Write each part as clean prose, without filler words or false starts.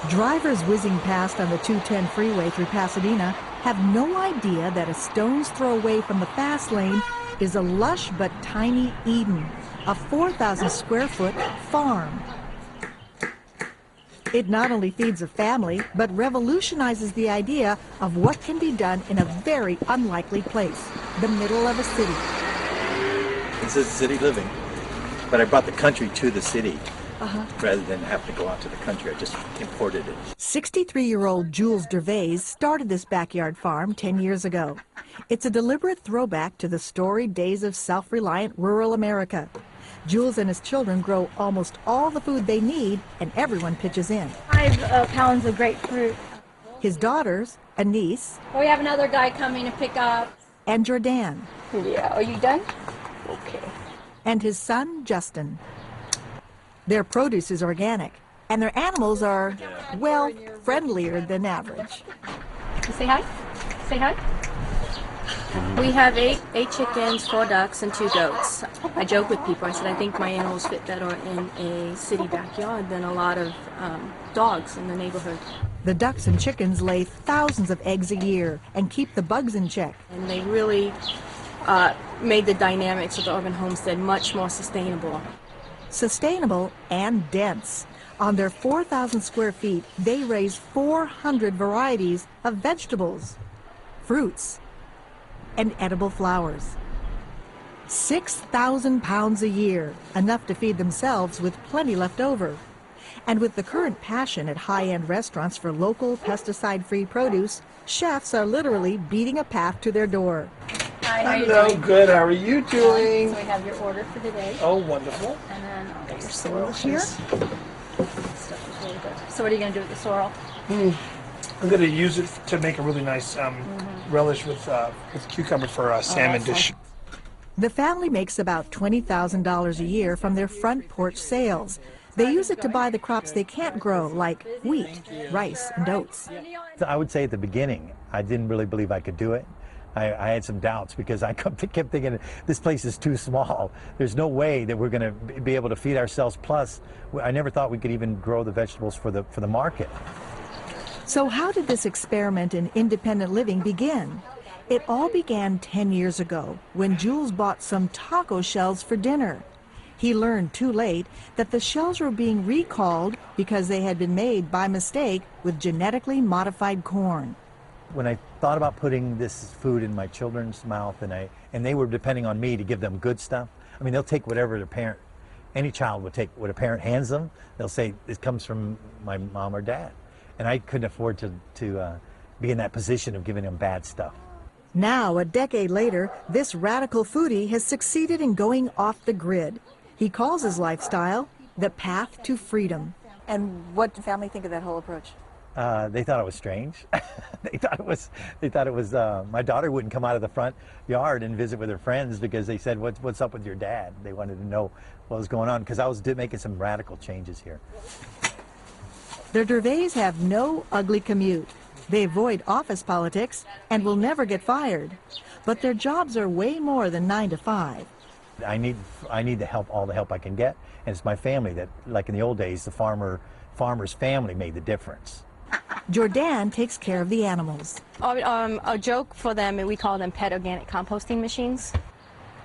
Drivers whizzing past on the 210 freeway through Pasadena have no idea that a stone's throw away from the fast lane is a lush but tiny Eden, a 4,000 square foot farm. It not only feeds a family, but revolutionizes the idea of what can be done in a very unlikely place, the middle of a city. This is city living, but I brought the country to the city. Rather than have to go out to the country, I just imported it. 63-year-old Jules Dervais started this backyard farm 10 years ago. It's a deliberate throwback to the storied days of self-reliant rural America. Jules and his children grow almost all the food they need, and everyone pitches in. 5 pounds of grapefruit. His daughters, a niece. We have another guy coming to pick up. And Jordan. Yeah, are you done? Okay. And his son, Justin. Their produce is organic, and their animals are, well, friendlier than average. Say hi. Say hi. We have eight chickens, 4 ducks, and 2 goats. I joke with people. I said I think my animals fit better in a city backyard than a lot of dogs in the neighborhood. The ducks and chickens lay thousands of eggs a year and keep the bugs in check. And they really made the dynamics of the urban homestead much more sustainable. Sustainable and dense. On their 4,000 square feet, they raise 400 varieties of vegetables, fruits, and edible flowers. 6,000 pounds a year, enough to feed themselves with plenty left over. And with the current passion at high-end restaurants for local, pesticide-free produce, chefs are literally beating a path to their door. Hi, hello, good. How are you doing? So we have your order for today. Oh, wonderful. And then I'll get your sorrel here. Stuff is really good. So what are you going to do with the sorrel? I'm going to use it to make a really nice relish with cucumber for a salmon dish. The family makes about $20,000 a year from their front porch sales. They use it to buy the crops they can't grow, like wheat, rice, and oats. I would say at the beginning, I didn't really believe I could do it. I had some doubts because I kept thinking, this place is too small. There's no way that we're going to be able to feed ourselves. Plus, I never thought we could even grow the vegetables for the market. So how did this experiment in independent living begin? It all began 10 years ago when Jules bought some taco shells for dinner. He learned too late that the shells were being recalled because they had been made by mistake with genetically modified corn. When I thought about putting this food in my children's mouth, and they were depending on me to give them good stuff. I mean, they'll take whatever their parent, any child would take what a parent hands them. They'll say, it comes from my mom or dad. And I couldn't afford to be in that position of giving them bad stuff. Now, a decade later, this radical foodie has succeeded in going off the grid. He calls his lifestyle the path to freedom. And what did family think of that whole approach? They thought it was strange. They thought it was. My daughter wouldn't come out of the front yard and visit with her friends because they said, "What's up with your dad?" They wanted to know what was going on because I was making some radical changes here. The Dervais have no ugly commute. They avoid office politics and will never get fired. But their jobs are way more than 9 to 5. I need the help, all the help I can get, and it's my family that, like in the old days, the farmer's family made the difference. Jordan takes care of the animals. A joke for them, and we call them pet organic composting machines.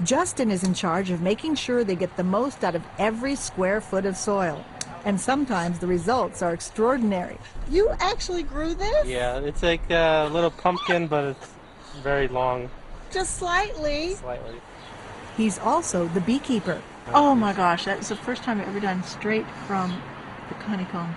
Justin is in charge of making sure they get the most out of every square foot of soil. And sometimes the results are extraordinary. You actually grew this? Yeah, it's like a little pumpkin, but it's very long. Just slightly. Slightly. He's also the beekeeper. Oh my gosh, that's the first time I've ever done straight from the honeycomb.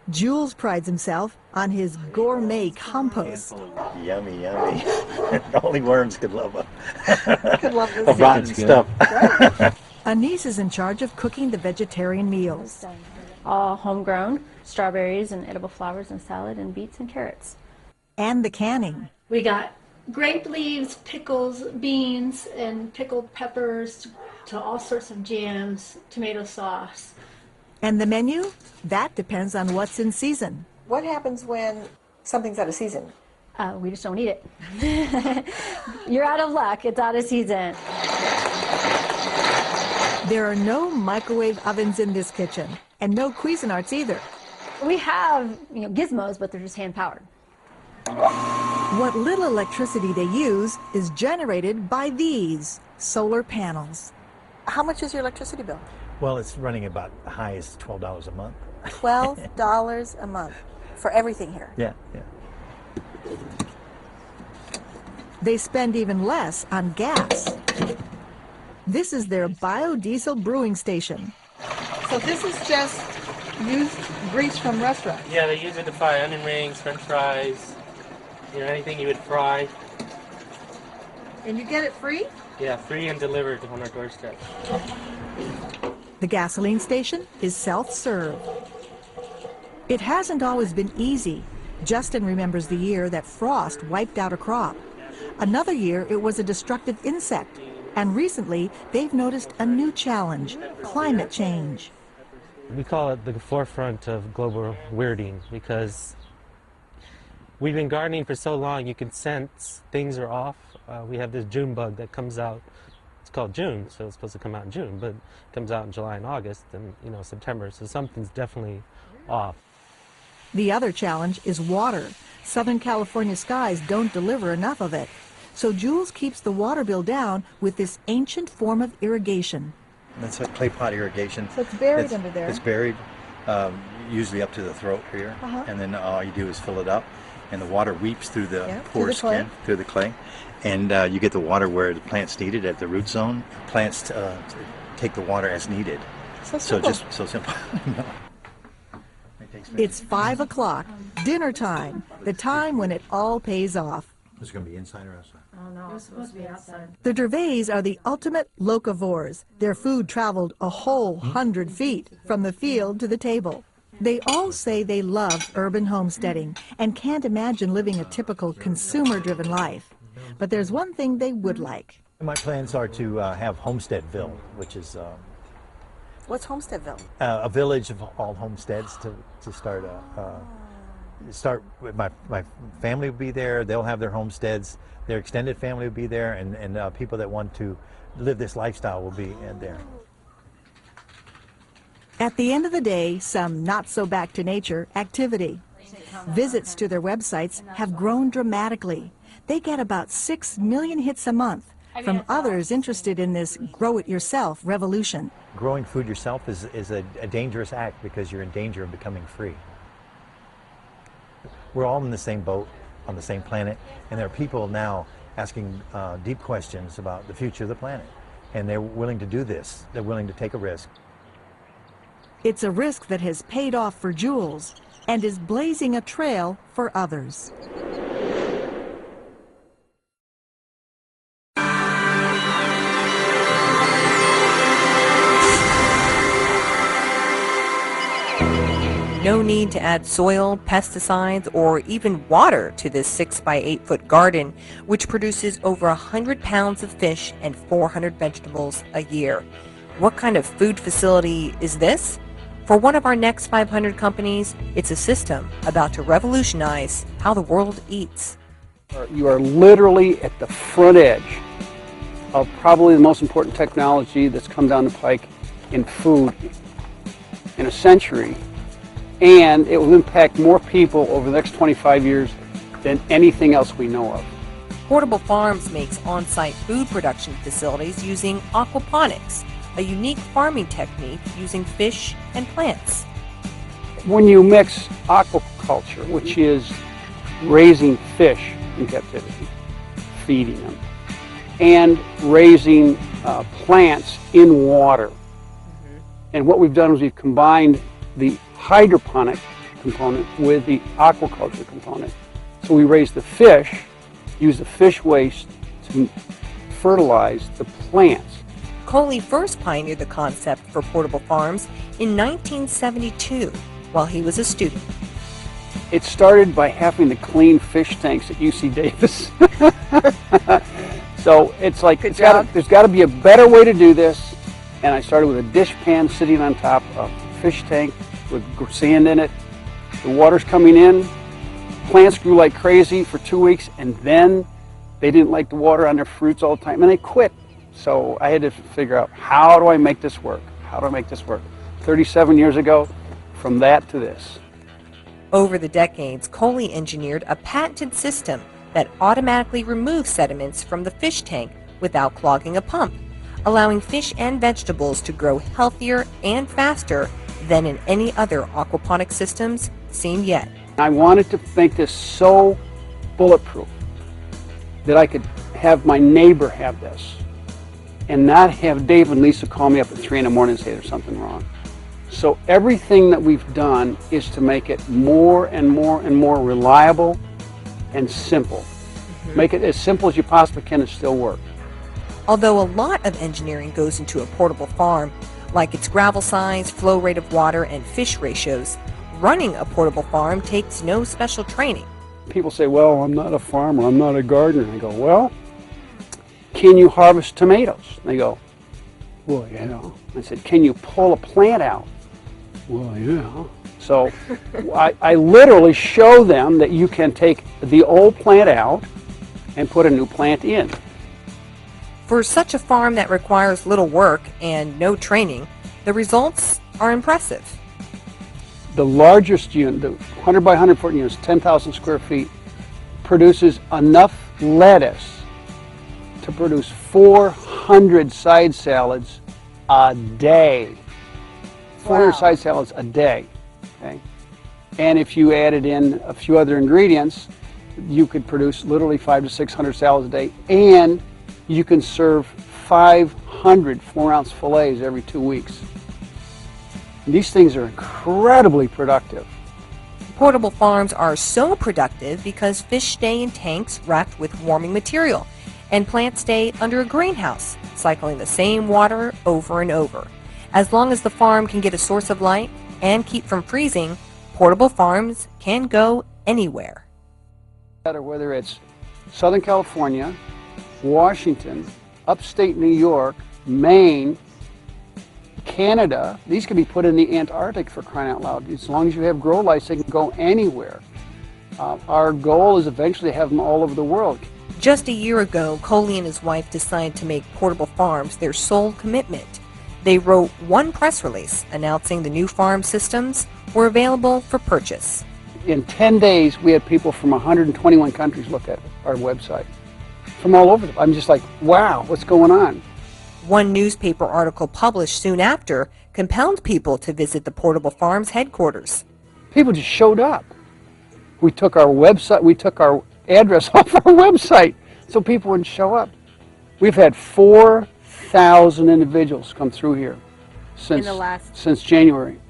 Jules prides himself on his gourmet compost. Yummy, yummy. Only worms could love them. Could love this. Rotten stuff. A niece is in charge of cooking the vegetarian meals. All homegrown, strawberries and edible flowers and salad and beets and carrots. And the canning. We got grape leaves, pickles, beans, and pickled peppers to all sorts of jams, tomato sauce. And the menu? That depends on what's in season. What happens when something's out of season? We just don't eat it. You're out of luck. It's out of season. There are no microwave ovens in this kitchen, and no Cuisinarts either. We have, gizmos, but they're just hand powered. What little electricity they use is generated by these solar panels. How much is your electricity bill? Well, it's running about the high as $12 a month. $12 a month for everything here. Yeah. They spend even less on gas. This is their biodiesel brewing station. So this is just used grease from restaurants. Yeah, they use it to fry onion rings, french fries, anything you would fry. And you get it free? Yeah, free and delivered on our doorstep. The gasoline station is self-serve. It hasn't always been easy. Justin remembers the year that frost wiped out a crop. Another year, it was a destructive insect. And recently, they've noticed a new challenge, climate change. We call it the forefront of global weirding because we've been gardening for so long, you can sense things are off. We have this June bug that comes out. It's called June, so it's supposed to come out in June, but it comes out in July and August and September, so something's definitely off. The other challenge is water. Southern California skies don't deliver enough of it. So Jules keeps the water bill down with this ancient form of irrigation. That's a clay pot irrigation. So it's buried under there. It's buried, usually up to the throat here, and then all you do is fill it up, and the water weeps through the porous skin, through the clay, and you get the water where the plants need it at the root zone. Plants take the water as needed. So just so simple. It's 5 o'clock, dinner time, the time when it all pays off. Is it going to be inside or outside? Oh no, it's supposed to be outside. The Gervais are the ultimate locavores. Their food traveled a whole 100 feet from the field to the table. They all say they love urban homesteading and can't imagine living a typical consumer-driven life. But there's one thing they would like. My plans are to have Homesteadville, which is What's Homesteadville? a village of all homesteads to start with. My family will be there. They'll have their homesteads. Their extended family will be there, and people that want to live this lifestyle will be there. At the end of the day, some not-so-back-to-nature activity. Visits to their websites have grown dramatically. They get about 6 million hits a month from others interested in this grow-it-yourself revolution. Growing food yourself is a dangerous act because you're in danger of becoming free. We're all in the same boat, on the same planet, and there are people now asking deep questions about the future of the planet, and they're willing to do this. They're willing to take a risk. It's a risk that has paid off for Jules and is blazing a trail for others. No need to add soil, pesticides, or even water to this 6 by 8 foot garden, which produces over 100 pounds of fish and 400 vegetables a year. What kind of food facility is this? For one of our next 500 companies, it's a system about to revolutionize how the world eats. You are literally at the front edge of probably the most important technology that's come down the pike in food in a century. And it will impact more people over the next 25 years than anything else we know of. Portable Farms makes on-site food production facilities using aquaponics, a unique farming technique using fish and plants. When you mix aquaculture, which is raising fish in captivity, feeding them, and raising plants in water, and what we've done is we've combined the hydroponic component with the aquaculture component. So we raise the fish, use the fish waste to fertilize the plants. Coley first pioneered the concept for portable farms in 1972 while he was a student. It started by having to clean fish tanks at UC Davis. So it's like there's got to be a better way to do this. And I started with a dish pan sitting on top of a fish tank with sand in it. The water's coming in. Plants grew like crazy for 2 weeks, and then they didn't like the water on their fruits all the time, and they quit. So I had to figure out, how do I make this work? How do I make this work? 37 years ago, from that to this. Over the decades, Coley engineered a patented system that automatically removes sediments from the fish tank without clogging a pump, allowing fish and vegetables to grow healthier and faster than in any other aquaponic systems seen yet. I wanted to make this so bulletproof that I could have my neighbor have this and not have Dave and Lisa call me up at 3 in the morning and say there's something wrong. So everything that we've done is to make it more and more and more reliable and simple. Make it as simple as you possibly can and still work. Although a lot of engineering goes into a portable farm, like its gravel size, flow rate of water, and fish ratios, running a portable farm takes no special training. People say, well, I'm not a farmer, I'm not a gardener. I go, well, can you harvest tomatoes? They go, well, yeah. I said, can you pull a plant out? Well, yeah. So I literally show them that you can take the old plant out and put a new plant in. For such a farm that requires little work and no training, the results are impressive. The largest unit, the 100 by 100 foot unit, is 10,000 square feet, produces enough lettuce to produce 400 side salads a day. 400 side salads a day. Okay? And if you added in a few other ingredients, you could produce literally 500 to 600 salads a day, and you can serve 500 4-ounce fillets every 2 weeks. These things are incredibly productive. Portable farms are so productive because fish stay in tanks wrapped with warming material, and plants stay under a greenhouse, cycling the same water over and over. As long as the farm can get a source of light and keep from freezing, portable farms can go anywhere. Whether it's Southern California, Washington, upstate New York, Maine, Canada, these can be put in the Antarctic, for crying out loud. As long as you have grow lights, they can go anywhere. Our goal is eventually to have them all over the world. Just a year ago, Coley and his wife decided to make portable farms their sole commitment. They wrote one press release announcing the new farm systems were available for purchase. In 10 days, we had people from 121 countries look at our website, from all over. I'm just like, wow, what's going on? One newspaper article published soon after compelled people to visit the portable farm's headquarters. People just showed up. We took our website, we took our address off our website so people wouldn't show up. We've had 4,000 individuals come through here since January.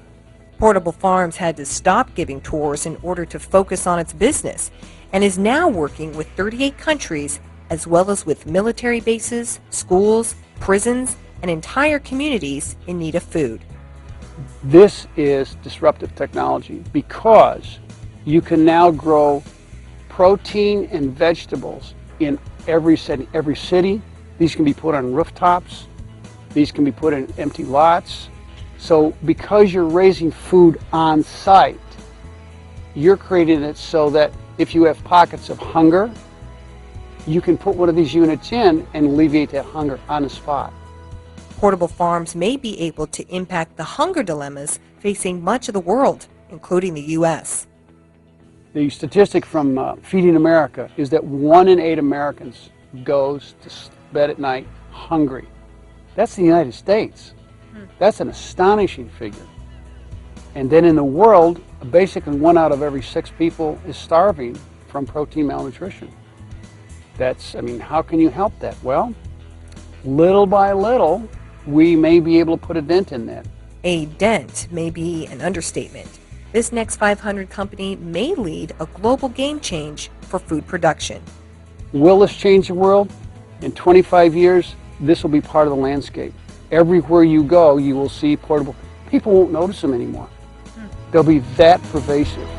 Portable Farms had to stop giving tours in order to focus on its business and is now working with 38 countries as well as with military bases, schools, prisons, and entire communities in need of food. This is disruptive technology because you can now grow protein and vegetables in every setting, every city. These can be put on rooftops. These can be put in empty lots. So because you're raising food on site, you're creating it so that if you have pockets of hunger, you can put one of these units in and alleviate that hunger on the spot. Portable farms may be able to impact the hunger dilemmas facing much of the world, including the U.S. The statistic from Feeding America is that 1 in 8 Americans goes to bed at night hungry. That's the United States. That's an astonishing figure. And then in the world, basically 1 out of every 6 people is starving from protein malnutrition. That's, I mean, how can you help that? Well, little by little, we may be able to put a dent in that. A dent may be an understatement. This Next 500 company may lead a global game change for food production. Will this change the world? In 25 years, this will be part of the landscape. Everywhere you go, you will see portable. People won't notice them anymore. They'll be that pervasive.